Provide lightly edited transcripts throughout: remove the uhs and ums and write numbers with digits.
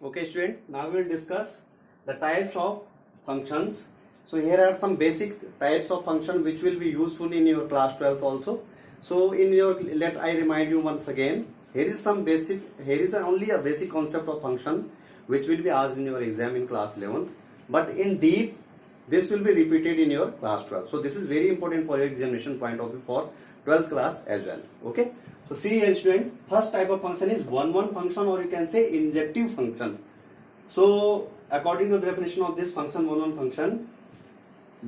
Okay student, now we will discuss the types of functions. So here are some basic types of function which will be useful in your class 12th also. So in your, let I remind you once again, here is only a basic concept of function which will be asked in your exam in class 11th, but in deep this will be repeated in your class 12. So this is very important for your examination point of view for 12th class as well. Okay. So see here student, first type of function is one-one function, or you can say injective function. So according to the definition of this function, one-one function,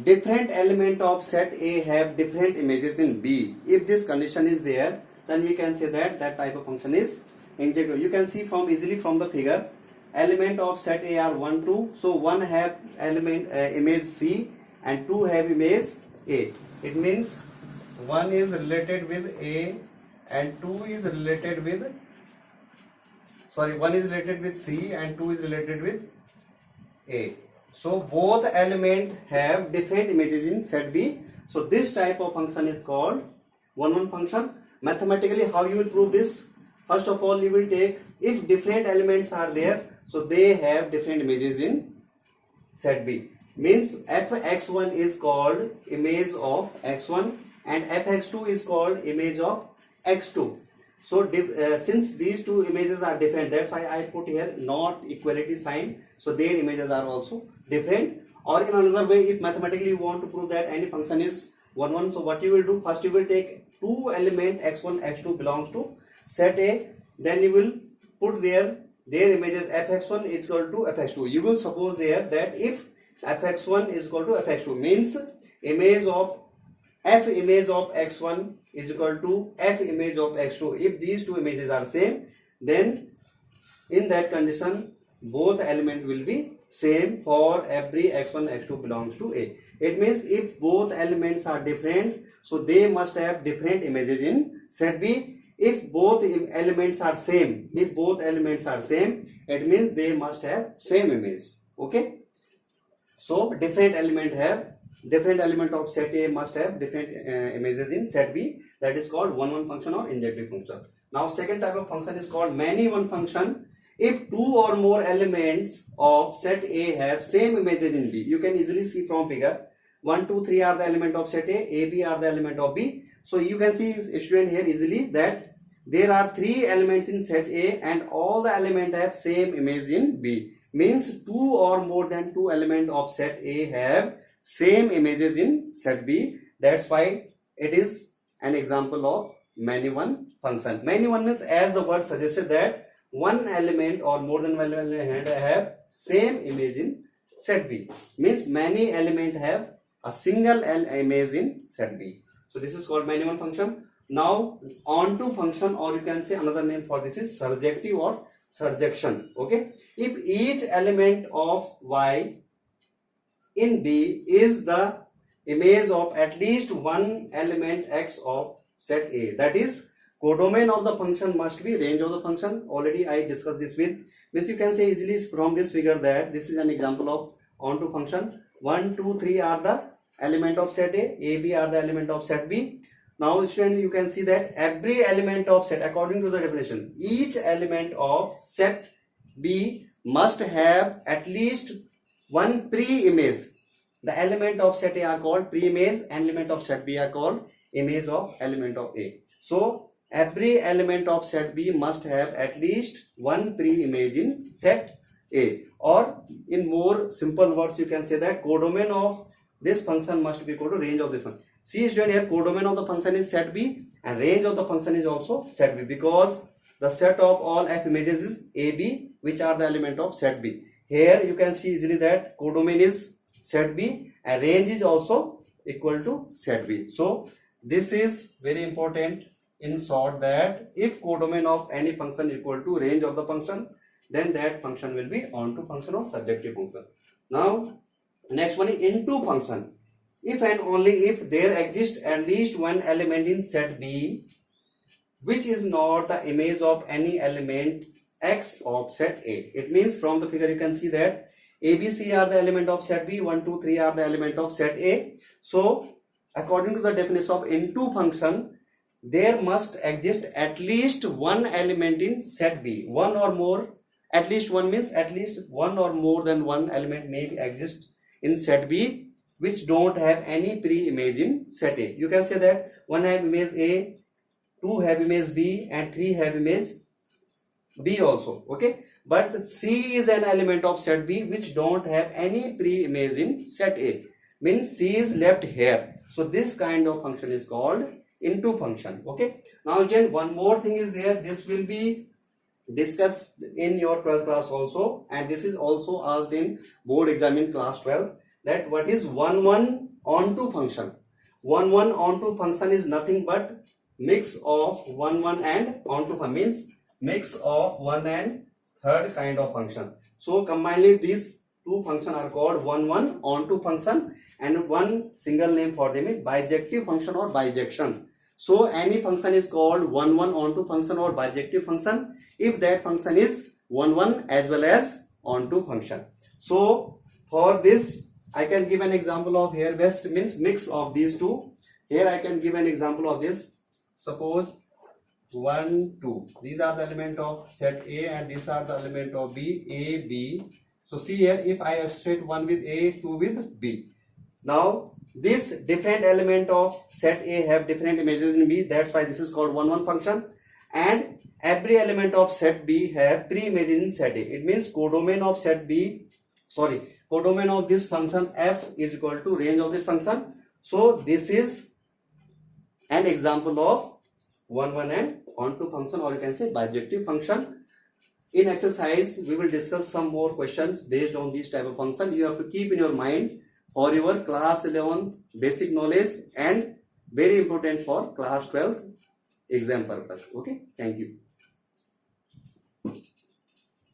different element of set A have different images in B. If this condition is there, then we can say that that type of function is injective. You can see easily from the figure, element of set A are 1, 2. So 1 have element image C and 2 have image A. It means 1 is related with A and 2 is related with, 1 is related with C and 2 is related with A. So both element have different images in set B. So this type of function is called one-one function. Mathematically, how you will prove this? First of all, you will take, if different elements are there, so they have different images in set B. Means fx1 is called image of x1 and fx2 is called image of x2. So since these two images are different, that's why I put here not equality sign. So their images are also different. Or in another way, if mathematically you want to prove that any function is one-one, so what you will do? First you will take two element x1, x2 belongs to set A. Then you will put their images fx1 is equal to fx2. You will suppose there that if fx1 is equal to fx2, means image of f image of x1 is equal to f image of x2. If these two images are same, then in that condition both element will be same for every x1, x2 belongs to A. It means if both elements are different, so they must have different images in set B. If both elements are same, it means they must have same image. Okay. So different element of set A must have different images in set B. That is called one-one function or injective function. Now second type of function is called many-one function. If two or more elements of set A have same images in B, you can easily see from figure 1, 2, 3 are the element of set A, B are the element of B. So you can see student here easily that there are 3 elements in set A and all the elements have same image in B. Means 2 or more than 2 elements of set A have same images in set B. That's why it is an example of many-one function. Many-one means, as the word suggested, that one element or more than one element have same image in set B. Means many element have a single image in set B. So this is called many-one function. Now onto function, or you can say another name for this is surjective or surjection. Okay. If each element of Y in B is the image of at least one element X of set A, that is codomain of the function must be range of the function. Already I discussed this with, means you can say easily from this figure that this is an example of onto function. 1, 2, 3 are the element of set A, B are the element of set B. Now student, you can see that every element of set, according to the definition, each element of set B must have at least one pre-image. The element of set A are called pre-image and element of set B are called image of element of A. So every element of set B must have at least one pre-image in set A. Or in more simple words, you can say that codomain of this function must be equal to range of the function. See student, here codomain of the function is set B and range of the function is also set B, because the set of all f images is AB, which are the element of set B. Here you can see easily that codomain is set B and range is also equal to set B. So this is very important in short, that if codomain of any function equal to range of the function, then that function will be onto function or surjective function. Now next one is into function. If and only if there exists at least one element in set B which is not the image of any element X of set A. It means from the figure you can see that A, B, C are the element of set B, 1, 2, 3 are the element of set A. So according to the definition of into function, there must exist at least one element in set B, one or more At least one means at least one or more than one element may exist in set B which don't have any pre-image in set A. You can say that one have image A, two have image B, and three have image B also. Okay, but C is an element of set B which don't have any pre-image in set A. Means C is left here. So this kind of function is called into function. Okay. Now again, one more thing is there. This will be discussed in your 12th class also, and this is also asked in board exam in class 12, that what is 1 onto function. 1 onto function is nothing but mix of 1 and onto function, means mix of 1 and third kind of function. So combinedly these two functions are called 1 onto function, and one single name for them is bijective function or bijection. So any function is called 1 onto function or bijective function if that function is 1 as well as onto function. So for this I can give an example of here. Best means mix of these two. Here I can give an example of this. Suppose 1, 2. These are the element of set A and these are the element of B, A, B. So see here, if I associate 1 with A, 2 with B. Now this different element of set A have different images in B. That's why this is called 1 function. And every element of set B have pre-images in set A. It means codomain of set B, codomain of this function f is equal to range of this function. So this is an example of 1 and onto function, or you can say bijective function. In exercise we will discuss some more questions based on this type of function. You have to keep in your mind for your class 11 basic knowledge and very important for class 12 exam purpose. Okay, thank you.